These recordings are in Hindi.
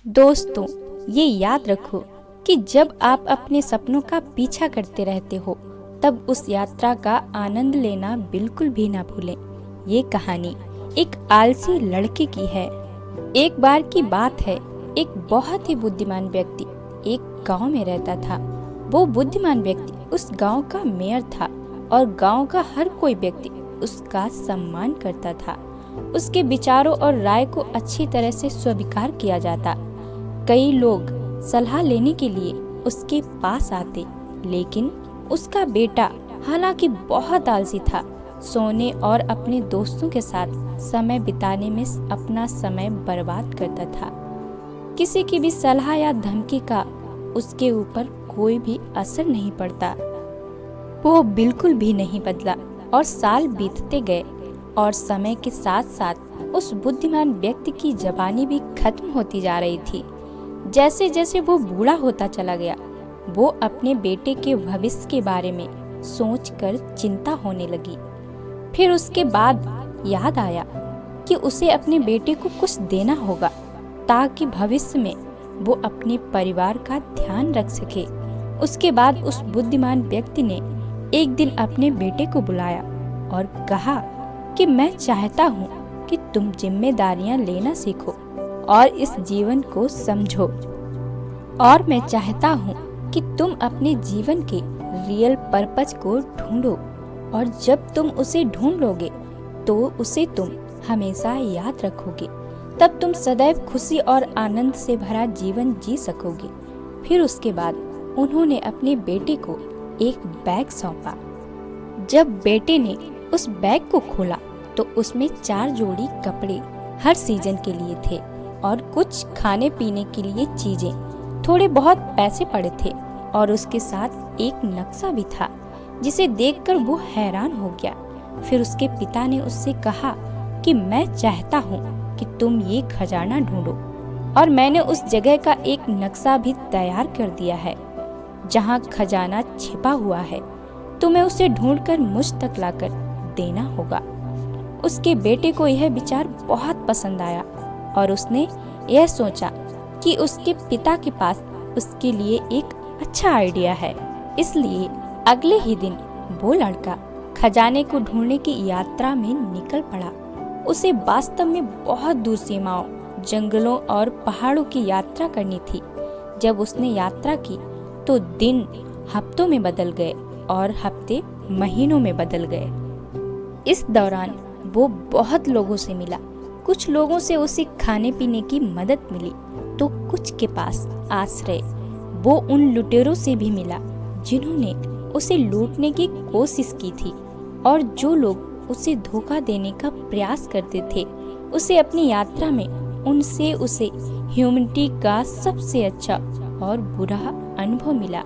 दोस्तों, ये याद रखो कि जब आप अपने सपनों का पीछा करते रहते हो, तब उस यात्रा का आनंद लेना बिल्कुल भी ना भूलें। ये कहानी एक आलसी लड़के की है। एक बार की बात है, एक बहुत ही बुद्धिमान व्यक्ति एक गांव में रहता था। वो बुद्धिमान व्यक्ति उस गांव का मेयर था और गांव का हर कोई व्यक्ति उसका सम्मान करता था। उसके विचारों और राय को अच्छी तरह से स्वीकार किया जाता। कई लोग सलाह लेने के लिए उसके पास आते, लेकिन उसका बेटा हालांकि बहुत आलसी था, सोने और अपने दोस्तों के साथ समय बिताने में अपना समय बर्बाद करता था। किसी की भी सलाह या धमकी का उसके ऊपर कोई भी असर नहीं पड़ता। वो बिल्कुल भी नहीं बदला और साल बीतते गए और समय के साथ साथ उस बुद्धिमान व्यक्ति की जवानी भी खत्म होती जा रही थी। जैसे जैसे वो बूढ़ा होता चला गया, वो अपने बेटे के भविष्य के बारे में सोचकर चिंता होने लगी। फिर उसके बाद याद आया कि उसे अपने बेटे को कुछ देना होगा ताकि भविष्य में वो अपने परिवार का ध्यान रख सके। उसके बाद उस बुद्धिमान व्यक्ति ने एक दिन अपने बेटे को बुलाया और कहा कि मैं चाहता हूँ कि तुम जिम्मेदारियां लेना सीखो और इस जीवन को समझो, और मैं चाहता हूँ कि तुम अपने जीवन के रियल पर्पज को ढूंढो, और जब तुम उसे ढूंढ लोगे तो उसे तुम हमेशा याद रखोगे। तब तुम सदैव खुशी और आनंद से भरा जीवन जी सकोगे। फिर उसके बाद उन्होंने अपने बेटे को एक बैग सौंपा। जब बेटे ने उस बैग को खोला तो उसमें 4 जोड़ी कपड़े हर सीजन के लिए थे और कुछ खाने पीने के लिए चीजें, थोड़े बहुत पैसे पड़े थे और उसके साथ एक नक्शा भी था जिसे देखकर वो हैरान हो गया। फिर उसके पिता ने उससे कहा कि मैं चाहता हूँ कि तुम ये खजाना ढूंढो, और मैंने उस जगह का एक नक्शा भी तैयार कर दिया है जहाँ खजाना छिपा हुआ है। तुम्हें उसे ढूंढकर मुझ तक लाकर देना होगा। उसके बेटे को यह विचार बहुत पसंद आया और उसने यह सोचा कि उसके पिता के पास उसके लिए एक अच्छा आइडिया है। इसलिए अगले ही दिन वो लड़का खजाने को ढूंढने की यात्रा में निकल पड़ा। उसे वास्तव में बहुत दूर सीमाओं, जंगलों और पहाड़ों की यात्रा करनी थी। जब उसने यात्रा की तो दिन हफ्तों में बदल गए और हफ्ते महीनों में बदल गए। इस दौरान वो बहुत लोगों से मिला। कुछ लोगों से उसे खाने पीने की मदद मिली तो कुछ के पास आश्रय। वो उन लुटेरों से भी मिला जिन्होंने उसे लूटने की कोशिश की थी, और जो लोग उसे धोखा देने का प्रयास करते थे। उसे अपनी यात्रा में उनसे उसे ह्यूमैनिटी का सबसे अच्छा और बुरा अनुभव मिला।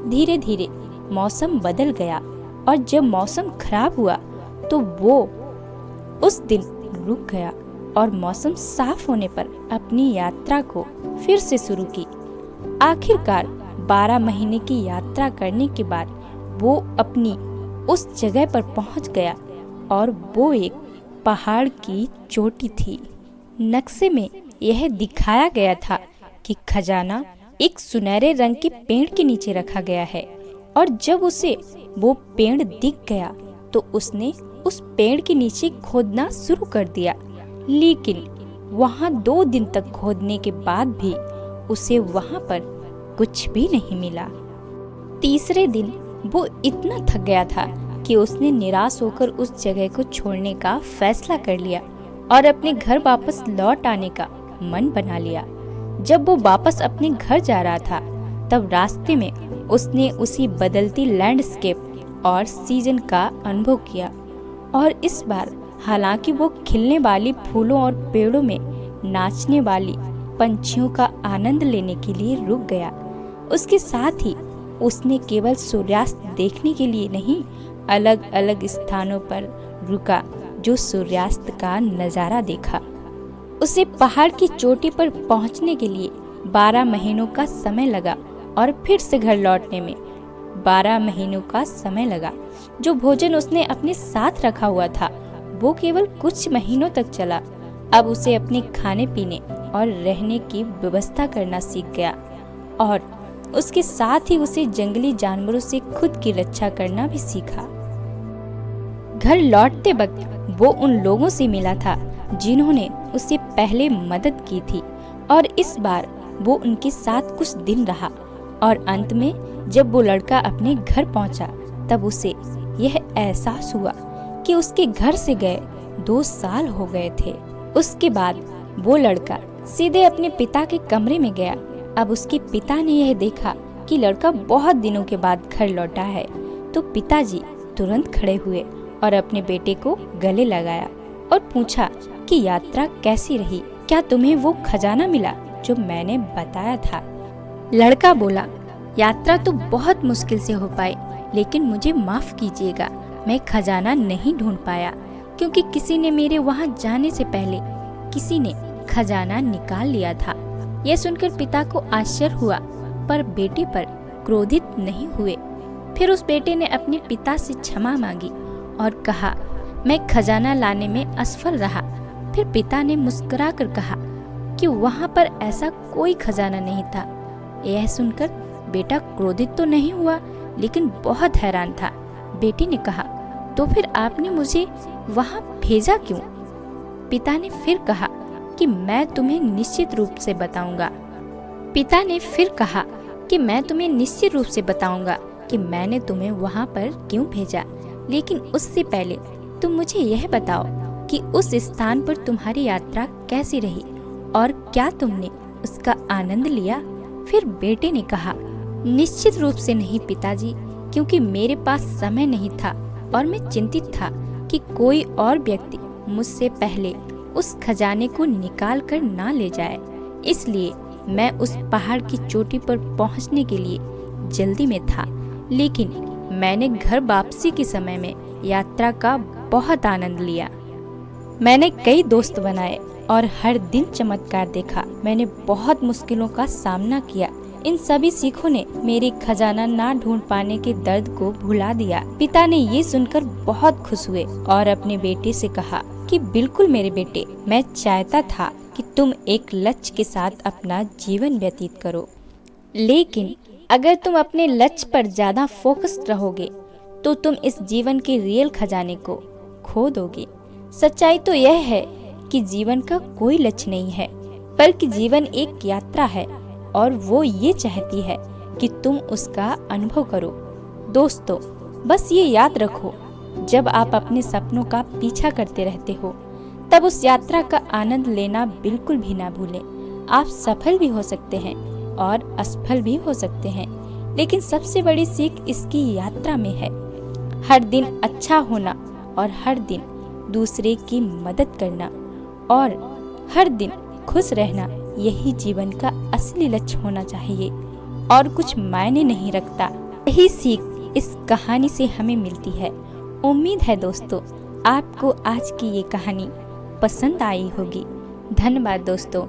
धीरे धीरे मौसम बदल गया और जब मौसम खराब हुआ तो वो उस दिन रुक गया और मौसम साफ होने पर अपनी यात्रा को फिर से शुरू की। आखिरकार 12 महीने की यात्रा करने के बाद वो अपनी उस जगह पर पहुंच गया और वो एक पहाड़ की चोटी थी। नक्शे में यह दिखाया गया था कि खजाना एक सुनहरे रंग के पेड़ के नीचे रखा गया है, और जब उसे वो पेड़ दिख गया तो उसने उस पेड़ के नीचे खोदना शुरू कर दिया। लेकिन वहाँ 2 दिन तक खोदने के बाद भी उसे वहाँ पर कुछ भी नहीं मिला। तीसरे दिन वो इतना थक गया था कि उसने निराश होकर उस जगह को छोड़ने का फैसला कर लिया और अपने घर वापस लौट आने का मन बना लिया। जब वो वापस अपने घर जा रहा था तब रास्ते में उसने उसी बदलती लैंडस्केप और सीजन का अनुभव किया, और इस बार हालांकि वो खिलने वाली फूलों और पेड़ों में नाचने वाली पंछियों का आनंद लेने के लिए रुक गया। उसके साथ ही उसने केवल सूर्यास्त देखने के लिए नहीं, अलग अलग स्थानों पर रुका जो सूर्यास्त का नजारा देखा। उसे पहाड़ की चोटी पर पहुंचने के लिए 12 महीनों का समय लगा और फिर से घर लौटने में 12 महीनों का समय लगा। जो भोजन उसने अपने साथ रखा हुआ था वो केवल कुछ महीनों तक चला। अब उसे अपने खाने पीने और रहने की व्यवस्था करना सीख गया और उसके साथ ही उसे जंगली जानवरों से खुद की रक्षा करना भी सीखा। घर लौटते वक्त वो उन लोगों से मिला था जिन्होंने उसे पहले मदद की थी और इस बार वो उनके साथ कुछ दिन रहा और अंत में जब वो लड़का अपने घर पहुंचा तब उसे यह एहसास हुआ कि उसके घर से गए 2 साल हो गए थे। उसके बाद वो लड़का सीधे अपने पिता के कमरे में गया। अब उसके पिता ने यह देखा कि लड़का बहुत दिनों के बाद घर लौटा है तो पिताजी तुरंत खड़े हुए और अपने बेटे को गले लगाया और पूछा कि यात्रा कैसी रही, क्या तुम्हें वो खजाना मिला जो मैंने बताया था। लड़का बोला, यात्रा तो बहुत मुश्किल से हो पाई, लेकिन मुझे माफ कीजिएगा, मैं खजाना नहीं ढूंढ पाया क्योंकि किसी ने मेरे वहाँ जाने से पहले किसी ने खजाना निकाल लिया था। यह सुनकर पिता को आश्चर्य हुआ पर बेटे पर क्रोधित नहीं हुए। फिर उस बेटे ने अपने पिता से क्षमा मांगी और कहा, मैं खजाना लाने में असफल रहा। फिर पिता ने मुस्कुराकर कहा कि वहाँ पर ऐसा कोई खजाना नहीं था। यह सुनकर बेटा क्रोधित तो नहीं हुआ लेकिन बहुत हैरान था। बेटे ने कहा, तो फिर आपने मुझे वहाँ भेजा क्यों? पिता ने फिर कहा कि मैं तुम्हें निश्चित रूप से बताऊंगा। पिता ने फिर कहा कि मैं तुम्हें निश्चित रूप से बताऊंगा कि मैंने तुम्हें वहाँ पर क्यों भेजा, लेकिन उससे पहले तुम मुझे यह बताओ कि उस स्थान पर तुम्हारी यात्रा कैसी रही और क्या तुमने उसका आनंद लिया? फिर बेटे ने कहा, निश्चित रूप से नहीं पिताजी, क्योंकि मेरे पास समय नहीं था और मैं चिंतित था कि कोई और व्यक्ति मुझसे पहले उस खजाने को निकाल कर ना ले जाए। इसलिए मैं उस पहाड़ की चोटी पर पहुंचने के लिए जल्दी में था, लेकिन मैंने घर वापसी के समय में यात्रा का बहुत आनंद लिया। मैंने कई दोस्त बनाए और हर दिन चमत्कार देखा। मैंने बहुत मुश्किलों का सामना किया। इन सभी सीखों ने मेरी खजाना ना ढूंढ पाने के दर्द को भुला दिया। पिता ने ये सुनकर बहुत खुश हुए और अपने बेटे से कहा कि बिल्कुल मेरे बेटे, मैं चाहता था कि तुम एक लक्ष्य के साथ अपना जीवन व्यतीत करो, लेकिन अगर तुम अपने लक्ष्य पर ज्यादा फोकस्ड रहोगे तो तुम इस जीवन के रियल खजाने को खो दोगे। सच्चाई तो यह है कि जीवन का कोई लक्ष्य नहीं है, बल्कि जीवन एक यात्रा है और वो ये चाहती है कि तुम उसका अनुभव करो। दोस्तों, बस ये याद रखो, जब आप अपने सपनों का पीछा करते रहते हो तब उस यात्रा का आनंद लेना बिल्कुल भी ना भूलें। आप सफल भी हो सकते हैं और असफल भी हो सकते हैं, लेकिन सबसे बड़ी सीख इसकी यात्रा में है। हर दिन अच्छा होना और हर दिन दूसरे की मदद करना और हर दिन खुश रहना, यही जीवन का असली लक्ष्य होना चाहिए और कुछ मायने नहीं रखता। यही सीख इस कहानी से हमें मिलती है। उम्मीद है दोस्तों, आपको आज की ये कहानी पसंद आई होगी। धन्यवाद दोस्तों।